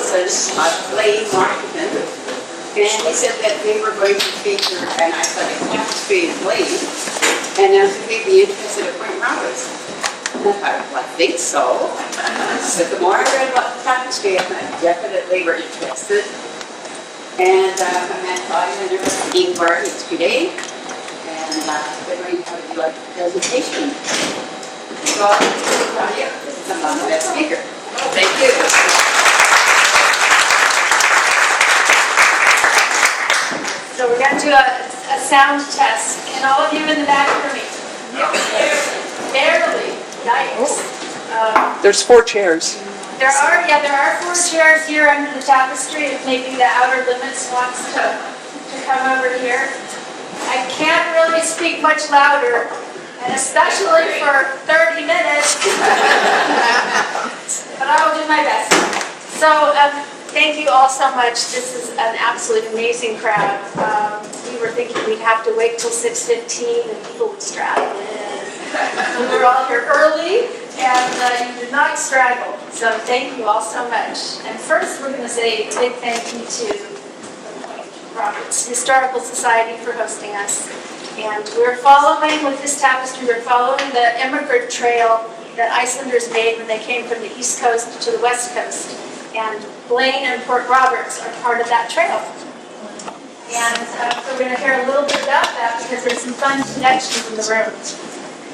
Olson of Blaine, Washington. And he said that they were going to feature an Icelandic tapestry in Blaine, and if they'd be interested in Point Roberts. And I thought, well, I think so. So the more I read about the tapestry, I definitely were interested. And I met Claudia and Ingvar yesterday, and we're going to have a presentation. So, Claudia, I'm not the best speaker. Thank you. So we're going to do a sound test. Can all of you in the back hear me? Barely. Yikes. There's 4 chairs. There are 4 chairs here under the tapestry. If maybe the Outer Limits wants to come over here. I can't really speak much louder, and especially for 30 minutes. But I will do my best. So thank you all so much. This is an absolute amazing crowd. We were thinking we'd have to wait till 6:15 and people would straggle in. We were all here early, and you did not straggle. So thank you all so much. And first, we're going to say a big thank you to Roberts Historical Society for hosting us. And we're following, with this tapestry, we're following the immigrant trail that Icelanders made when they came from the East Coast to the West Coast. And Blaine and Port Roberts are part of that trail. And so we're going to hear a little bit about that because there's some fun connections in the room.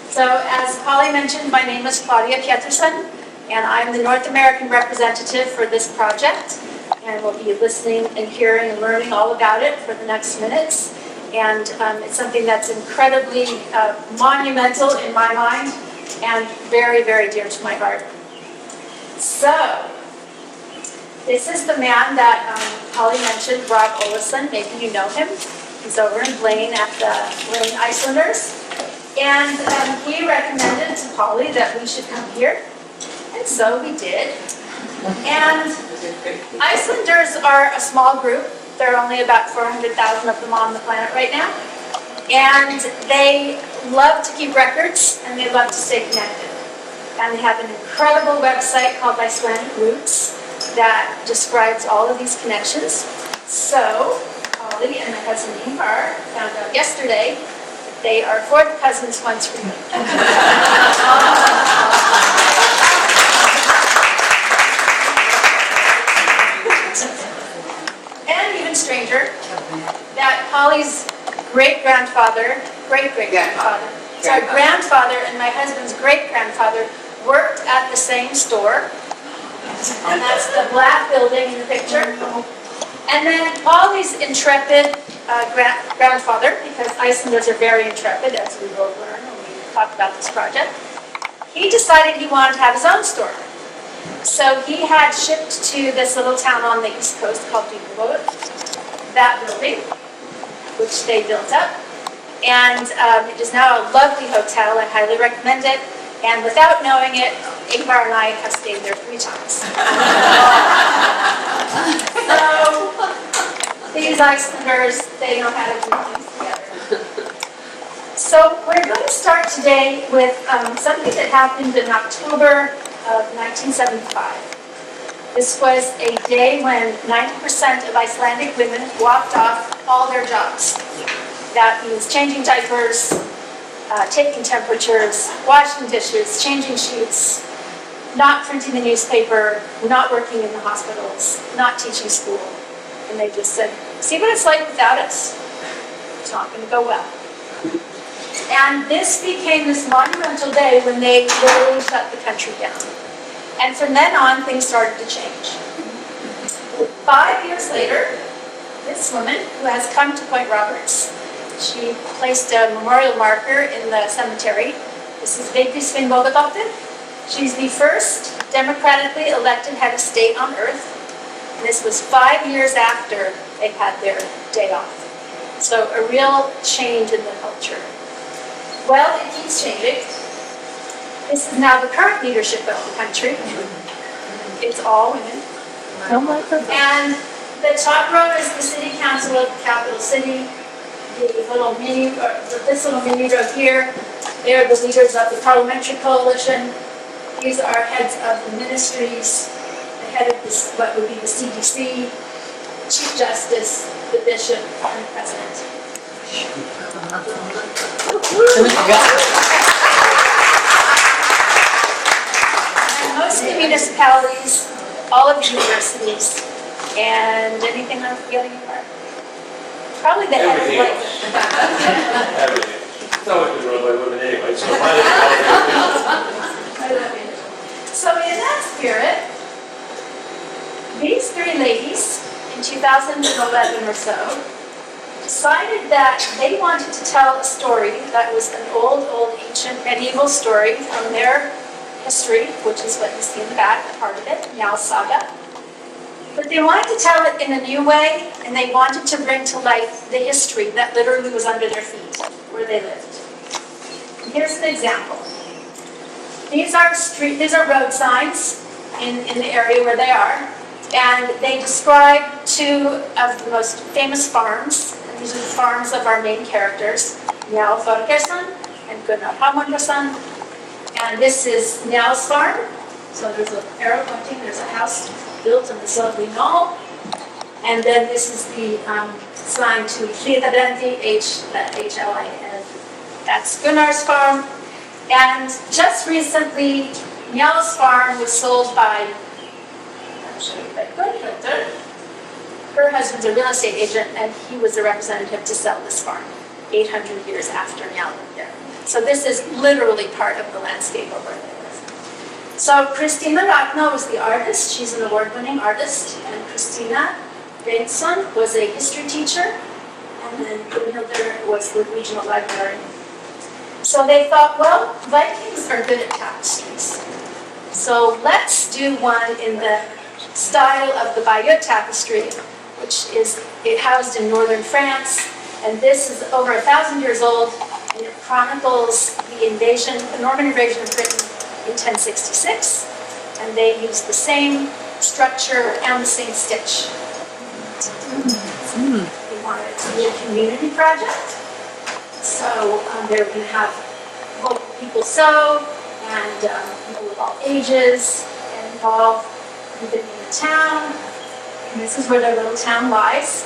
So as Polly mentioned, my name is Claudia Pettersson, and I'm the North American representative for this project. And we'll be listening and hearing and learning all about it for the next minutes. And it's something that's incredibly monumental in my mind and very, very dear to my heart. So, this is the man that Polly mentioned, Rob Olson. Maybe you know him. He's over in Blaine at the Blaine Icelanders. And he recommended to Polly that we should come here. And so we did. And Icelanders are a small group. There are only about 400,000 of them on the planet right now. And they love to keep records, and they love to stay connected. And they have an incredible website called Icelandic Roots that describes all of these connections. So, Polly and my husband Ingvar found out yesterday that they are 4th cousins once removed. And even stranger, that Polly's great-grandfather and my husband's great-grandfather worked at the same store. And that's the black building in the picture. And then Polly's intrepid grandfather, because Icelanders are very intrepid, as we will learn when we talk about this project, he decided he wanted to have his own store. So he had shipped to this little town on the East Coast called Djúpivogur, that building, which they built up. And it is now a lovely hotel. I highly recommend it. And without knowing it, Ingvar and I have stayed there 3 times. So these Icelanders, they know how to do things together. So we're going to start today with something that happened in October of 1975. This was a day when 90% of Icelandic women walked off all their jobs. That means changing diapers, taking temperatures, washing dishes, changing sheets, not printing the newspaper, not working in the hospitals, not teaching school. And they just said, see what it's like without us? It's not going to go well. And this became this monumental day when they literally shut the country down. And from then on, things started to change. 5 years later, this woman, who has come to Point Roberts, she placed a memorial marker in the cemetery. This is Vigdís Finnbogadóttir. She's the first democratically elected head of state on earth. And this was 5 years after they had their day off. So a real change in the culture. Well, it keeps changing. This is now the current leadership of the country. It's all women. And the top row is the city council of the capital city. This little mini row here, they are the leaders of the parliamentary coalition. These are heads of the ministries, the head of what would be the CDC, Chief Justice, the Bishop, and the President. And most of the municipalities, all of the universities, and anything I'm forgetting about? Probably the head of like. Everything. It's always been run by women anyway, so So in that spirit, these three ladies, in 2011 or so, decided that they wanted to tell a story that was an old, ancient, medieval story from their history, which is what you see in the back, part of it, Njal Saga. But they wanted to tell it in a new way, and they wanted to bring to life the history that literally was under their feet, where they lived. And here's an example. These are road signs in the area where they are, and they describe two of the most famous farms. And these are the farms of our main characters, Njal Thorgerson and Gunnar Hamondrason. And this is Njal's farm. So there's an arrow pointing, there's a house built on this lovely knoll. And then this is the sign to Hlidabrendi, H-L-I-N. That's Gunnar's farm. And just recently, Njal's farm was sold by, I'm sure you by Gunnar. Her husband's a real estate agent, and he was the representative to sell this farm 800 years after Njal lived there. So this is literally part of the landscape of where they live. So Christina Ragna was the artist. She's an award-winning artist. And Christina Bengtsson was a history teacher. And then Gunhildur was the regional librarian. So they thought, well, Vikings are good at tapestries. So let's do one in the style of the Bayeux tapestry, which is housed in northern France. And this is over 1,000 years old, and it chronicles the Norman invasion of Britain in 1066. And they used the same structure and the same stitch. They wanted it to be a community project. So they're going to have local people sew, and people of all ages involved living in the town. And this is where their little town lies.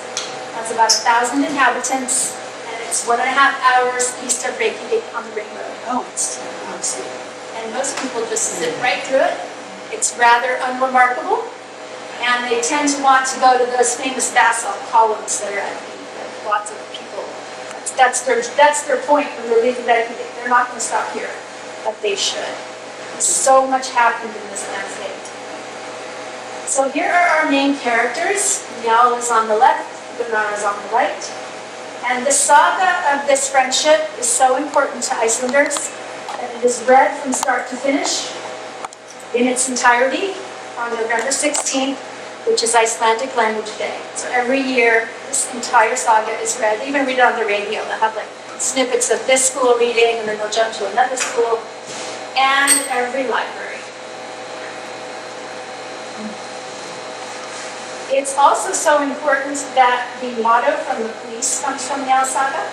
That's about 1,000 inhabitants, and it's 1.5 hours east of Reykjavik on the ring road. Oh, it's And most people just zip right through it. It's rather unremarkable, and they tend to want to go to those famous basalt columns that are at lots of people. That's their point when they're leaving that. They're not going to stop here, but they should. So much happened in this landscape. So here are our main characters. Njal is on the left, Gunnar is on the right. And the saga of this friendship is so important to Icelanders that it is read from start to finish in its entirety on November 16th, which is Icelandic Language Day. So every year, this entire saga is read. They even read it on the radio. They'll have like snippets of this school reading, and then they'll jump to another school, and every library. It's also so important that the motto from the police comes from Njal Saga.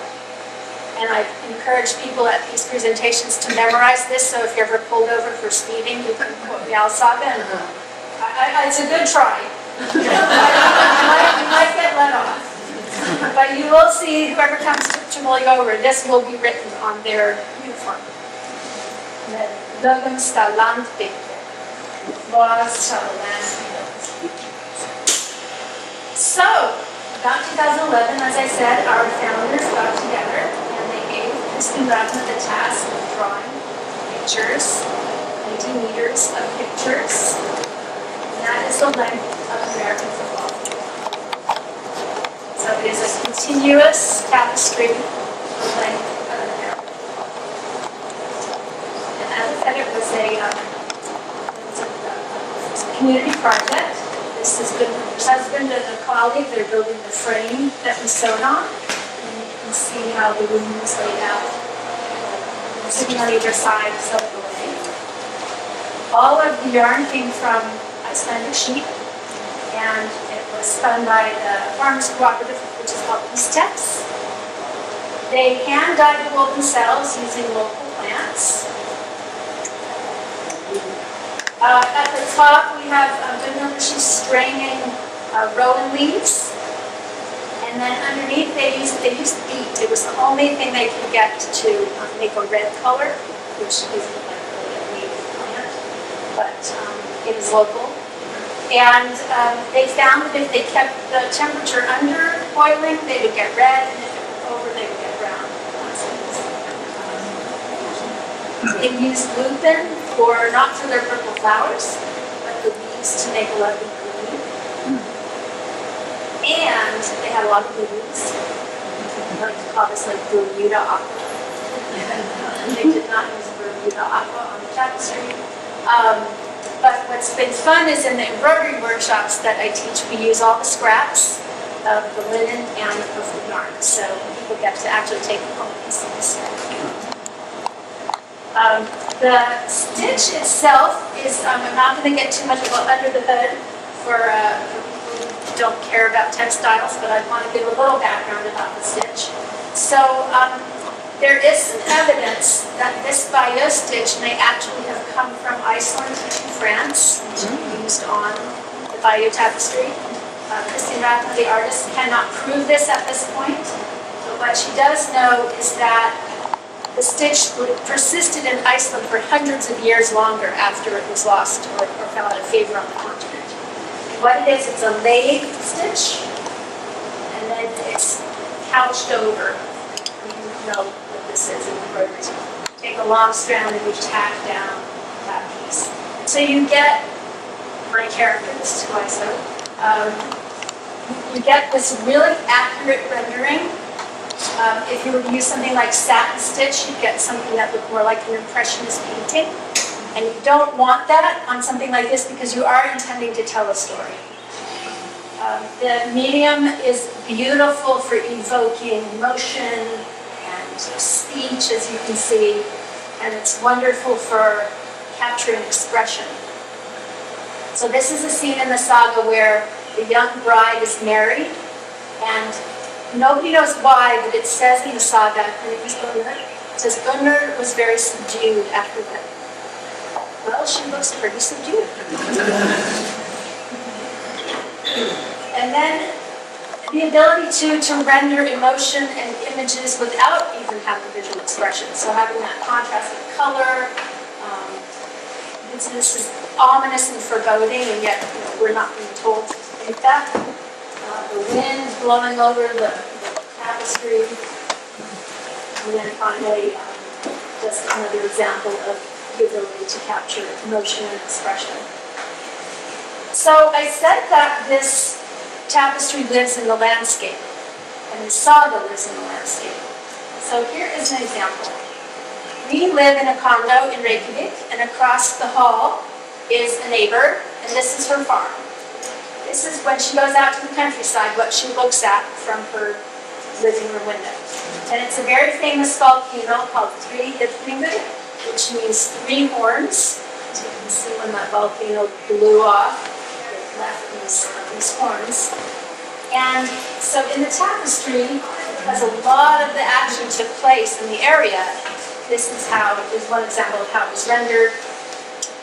And I encourage people at these presentations to memorize this, so if you're ever pulled over for speeding, you can quote Njal Saga, and it's a good try. You might get let off. But you will see, whoever comes to mull you over, this will be written on their uniform. Lögum skal land byggja, laws shall the land be built. So, about 2011, as I said, our founders got together and they gave Kristin Ragna the task of drawing pictures, 80 meters of pictures. And that is the length of American football. So it is a continuous tapestry of the length of American football. And as I said, it was a community project. This has been her husband and a colleague. They're building the frame that we sewed on. And you can see how the room is laid out. Sitting on either side, sewed away. All of the yarn came from Icelandic sheep, and it was spun by the farmers cooperative, which is called Eastex. They hand dyed the wool themselves using local plants. At the top, we have Vanilla, she's straining rowan leaves. And then underneath, they used beet. It was the only thing they could get to make a red color, which isn't like really a native plant, but it is local. And they found that if they kept the temperature under boiling, they would get red, and if it was over, they would get brown. They used lupin not for their purple flowers, but the leaves to make a lovely green. And they had a lot of blues. I like to call this like Bermuda aqua. They did not use Bermuda aqua on the tapestry. But what's been fun is in the embroidery workshops that I teach, we use all the scraps of the linen and the purple yarn. So people get to actually take home a piece of this. The stitch itself is, I'm not going to get too much under the hood for people who don't care about textiles, but I want to give a little background about the stitch. So there is some evidence that this bayeux stitch may actually have come from Iceland to France to be used on the bayeux tapestry. Christine Rathman, the artist, cannot prove this at this point, but what she does know is that the stitch persisted in Iceland for hundreds of years longer after it was lost or fell out of favor on the continent. What it is, it's a laid stitch, and then it's couched over. You know what this is in embroidery. Take a long strand and you tack down that piece. So you get my character, this is who I sew. You get this really accurate rendering. If you were to use something like satin stitch, you'd get something that looked more like an impressionist painting. And you don't want that on something like this because you are intending to tell a story. The medium is beautiful for evoking emotion and speech, as you can see, and it's wonderful for capturing expression. So this is a scene in the saga where the young bride is married, and nobody knows why, but it says in the saga, and it says Gunnar was very subdued after that. Well, she looks pretty subdued. And then the ability to render emotion and images without even having visual expression. So having that contrast of color, this is ominous and foreboding, and yet we're not being told to think that. The wind blowing over the tapestry, and then finally just another example of the ability to capture emotion and expression. So I said that this tapestry lives in the landscape, and the saga lives in the landscape. So here is an example. We live in a condo in Reykjavik, and across the hall is a neighbor, and this is her farm. This is when she goes out to the countryside, what she looks at from her living room window. And it's a very famous volcano called Three-Hithringur, which means three horns. As you can see, when that volcano blew off, it left these horns. And so in the tapestry, because a lot of the action took place in the area, this is one example of how it was rendered.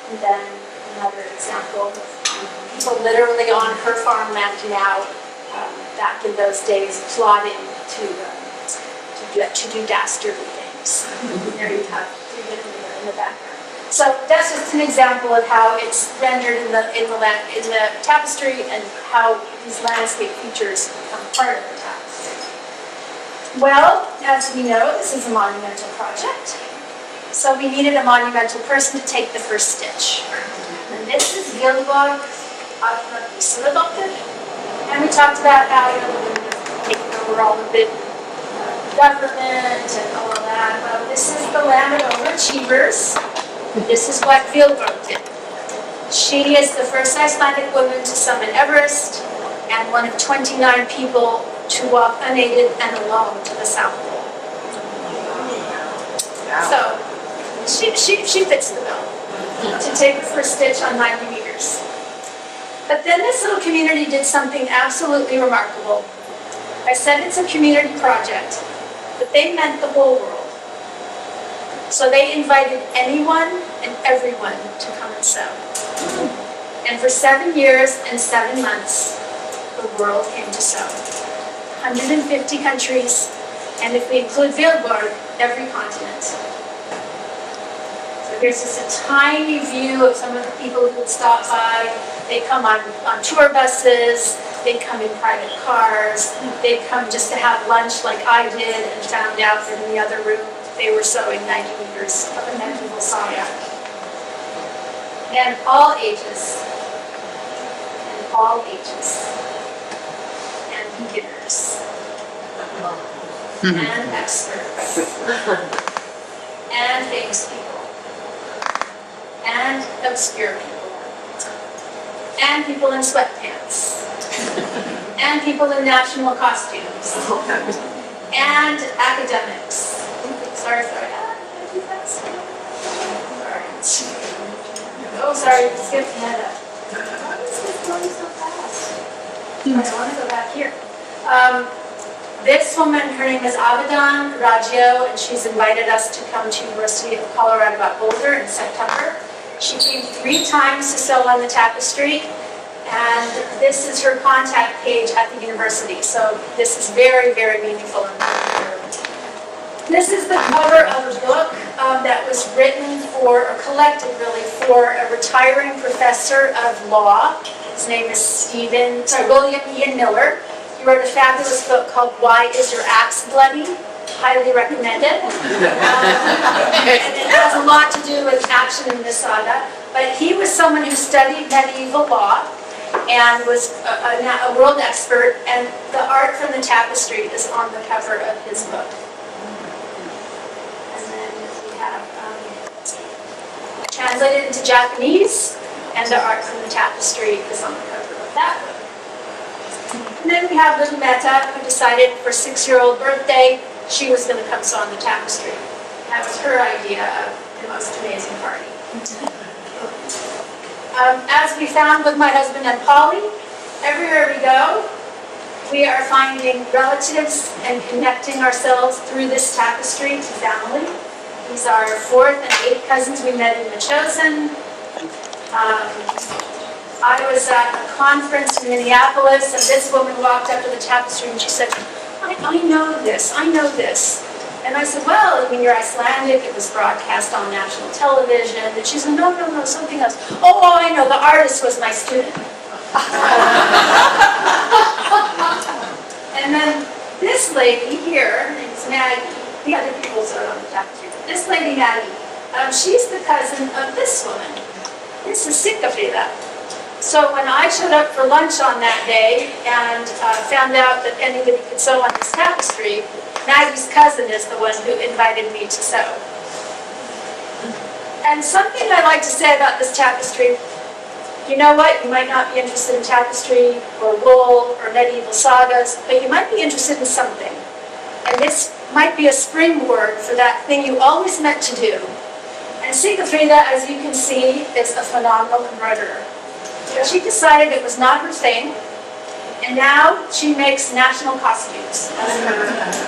And then another example of people literally on her farmland now, back in those days, plotting to do dastardly things. There you have in the background. So that's just an example of how it's rendered in the tapestry and how these landscape features become part of the tapestry. Well, as we know, this is a monumental project. So we needed a monumental person to take the first stitch. And this is Vilborg Gisladottir. And we talked about how the women have taken over all of the government and all of that. Well, this is the land of overachievers. This is what Vilborg did. She is the first Icelandic woman to summit Everest and one of 29 people to walk unaided and alone to the South Pole. So she fits the bill to take the first stitch on 90 meters. But then this little community did something absolutely remarkable. I said it's a community project, but they meant the whole world. So they invited anyone and everyone to come and sew. And for 7 years and 7 months, the world came to sew. 150 countries, and if we include Wilborg, every continent. So here's just a tiny view of some of the people who would stop by. They come on tour buses, they come in private cars, they come just to have lunch like I did and found out that in the other room they were sewing 90 meters of a medieval saga. And all ages, and beginners, and experts, and famous people, and obscure people, and people in sweatpants, and people in national costumes, and academics. Sorry. Too fast. Sorry. Oh, sorry, skipped ahead. Why is this going so fast? I want to go back here. This woman, her name is Abadan Raggio, and she's invited us to come to University of Colorado at Boulder in September. She came 3 times to sew on the tapestry, and this is her contact page at the university. So this is very, very meaningful. This is the cover of a book that was written for, or collected really, for a retiring professor of law. His name is William Ian Miller. He wrote a fabulous book called Why Is Your Axe Bloody? Highly recommended. And it has a lot to do with action in this saga. But he was someone who studied medieval law and was a world expert, and the art from the tapestry is on the cover of his book. And then we have translated into Japanese, and the art from the tapestry is on the cover of that book. And then we have little Meta, who decided for 6-year-old birthday, she was going to come sew on the tapestry. That was her idea of the most amazing party. As we found with my husband and Polly, everywhere we go, we are finding relatives and connecting ourselves through this tapestry to family. These are 4th and 8th cousins we met in Machosen. I was at a conference in Minneapolis, and this woman walked up to the tapestry and she said, I know this. And I said, well, I mean, you're Icelandic, it was broadcast on national television. And she said, no, something else. Oh, I know, the artist was my student. And then this lady here, her name's Maggie, the other people sewed on the tapestry. This lady, Maggie, she's the cousin of this woman. This is Sikafrida. So when I showed up for lunch on that day and found out that anybody could sew on this tapestry, Maggie's cousin is the one who invited me to sew. And something I like to say about this tapestry, you know what, you might not be interested in tapestry or wool or medieval sagas, but you might be interested in something. And this might be a springboard for that thing you always meant to do. And Sigafrida, as you can see, is a phenomenal embroiderer. She decided it was not her thing, and now she makes national costumes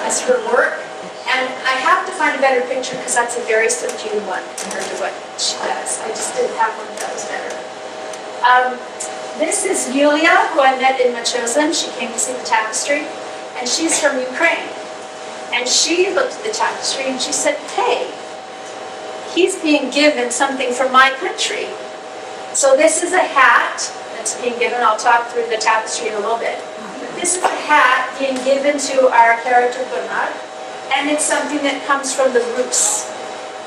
as her work. And I have to find a better picture because that's a very subdued one compared to what she does. I just didn't have one that was better. This is Yulia, who I met in Machosen. She came to see the tapestry, and she's from Ukraine. And she looked at the tapestry and she said, hey, he's being given something from my country. So this is a hat that's being given. I'll talk through the tapestry in a little bit. This is a hat being given to our character Gunnar, and it's something that comes from the Rus.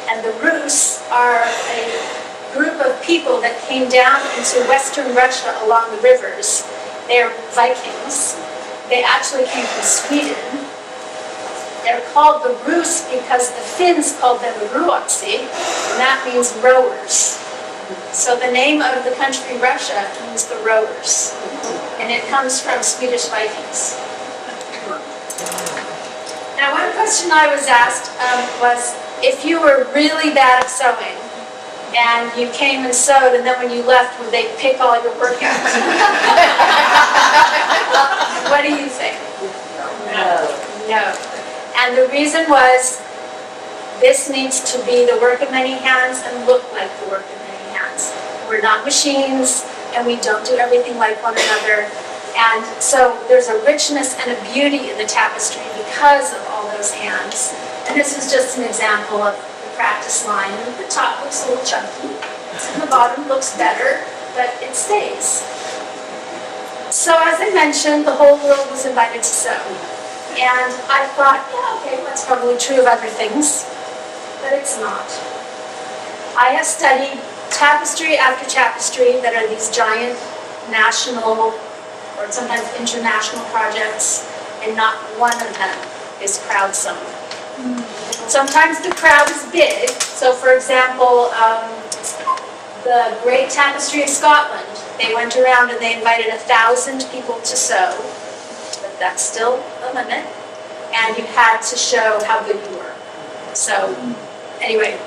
And the Rus are a group of people that came down into Western Russia along the rivers. They're Vikings. They actually came from Sweden. They're called the Rus because the Finns called them Ruotsi, and that means rowers. So the name of the country Russia means the rowers, and it comes from Swedish Vikings. Now, one question I was asked was, if you were really bad at sewing, and you came and sewed, and then when you left, would they pick all your work out? What do you think? No. And the reason was, this needs to be the work of many hands and look like the work of many hands. We're not machines, and we don't do everything like one another. And so there's a richness and a beauty in the tapestry because of all those hands. And this is just an example of the practice line. And the top looks a little chunky, and the bottom looks better, but it stays. So as I mentioned, the whole world was invited to sew. And I thought, yeah, okay, that's probably true of other things, but it's not. I have studied tapestry after tapestry that are these giant national or sometimes international projects, and not one of them is crowd sewn. Sometimes the crowd is big. So for example, the Great Tapestry of Scotland, they went around and they invited 1,000 people to sew, but that's still a limit, and you had to show how good you were. So anyway,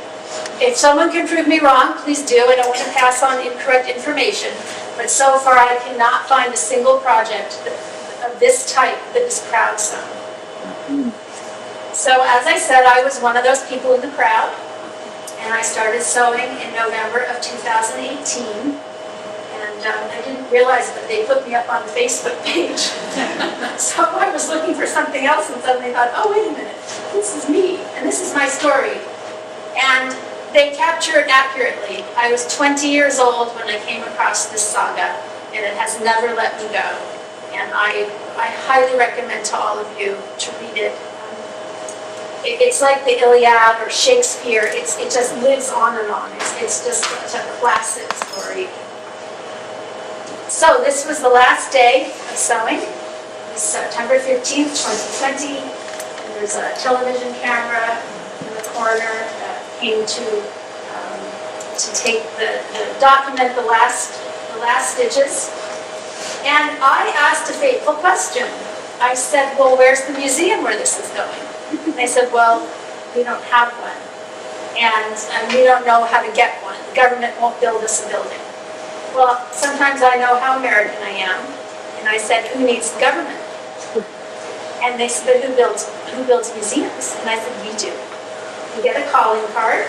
if someone can prove me wrong, please do. I don't want to pass on incorrect information, but so far I cannot find a single project of this type that is crowd sewn. So as I said, I was one of those people in the crowd, and I started sewing in November of 2018. I didn't realize that they put me up on the Facebook page. So I was looking for something else and suddenly thought, oh, wait a minute, this is me, and this is my story. And they capture it accurately. I was 20 years old when I came across this saga, and it has never let me go. And I highly recommend to all of you to read it. It's like the Iliad or Shakespeare. It just lives on and on. It's just such a classic story. So this was the last day of sewing. It's September 15th, 2020. And there's a television camera in the corner that came to take document the last stitches. And I asked a fateful question. I said, well, where's the museum where this is going? And they said, well, we don't have one. And we don't know how to get one. The government won't build us a building. Well, sometimes I know how American I am, and I said, who needs the government? And they said, who builds museums? And I said, we do. We get a calling card,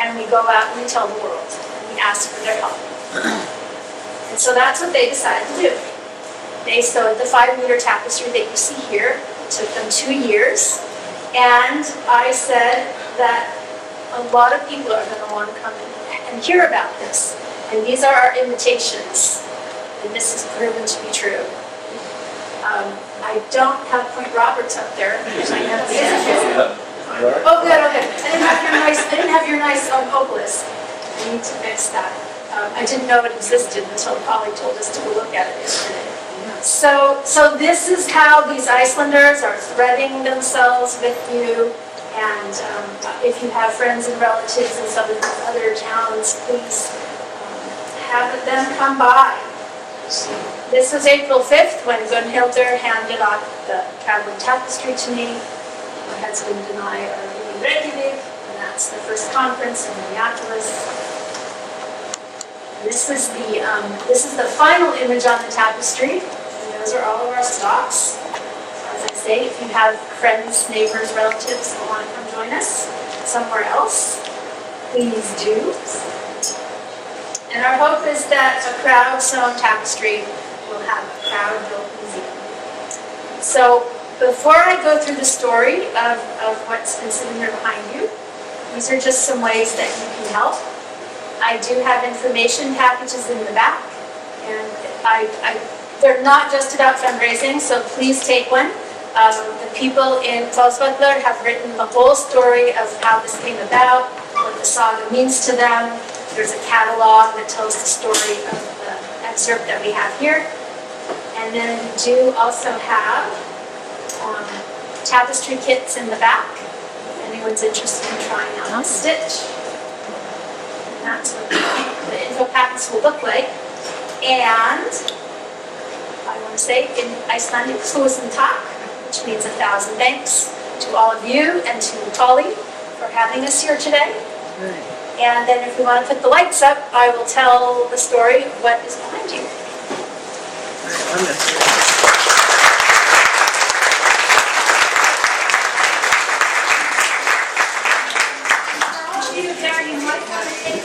and we go out and we tell the world, and we ask for their help. And so that's what they decided to do. They sewed the 5-meter tapestry that you see here. It took them 2 years, and I said that a lot of people are going to want to come and hear about this. And these are our invitations, and this is proven to be true. I don't have Point Roberts up there. Oh, good, okay. I didn't have your nice obelisk. I need to fix that. I didn't know it existed until Polly told us to go look at it yesterday. So this is how these Icelanders are threading themselves with you. And if you have friends and relatives in some of these other towns, please have them come by. This was April 5th when Gunhildur handed off the traveling tapestry to me. My husband and I are in Reykjavik, and that's the first conference in Minneapolis. This is the final image on the tapestry, and those are all of our stocks. As I say, if you have friends, neighbors, relatives who want to come join us somewhere else, please do. And our hope is that a crowd-sewn tapestry will have a crowd-built museum. So before I go through the story of what's been sitting there behind you, these are just some ways that you can help. I do have information packages in the back, and they're not just about fundraising, so please take one. The people in Hvalsvöllur have written the whole story of how this came about, what the saga means to them. There's a catalog that tells the story of the excerpt that we have here. And then we do also have tapestry kits in the back, if anyone's interested in trying out this stitch. And that's what the info packets will look like. And I want to say in Icelandic, tusen takk, which means 1,000 thanks to all of you and to Polly for having us here today. And then if we want to put the lights up, I will tell the story of what is behind you. You very much want to take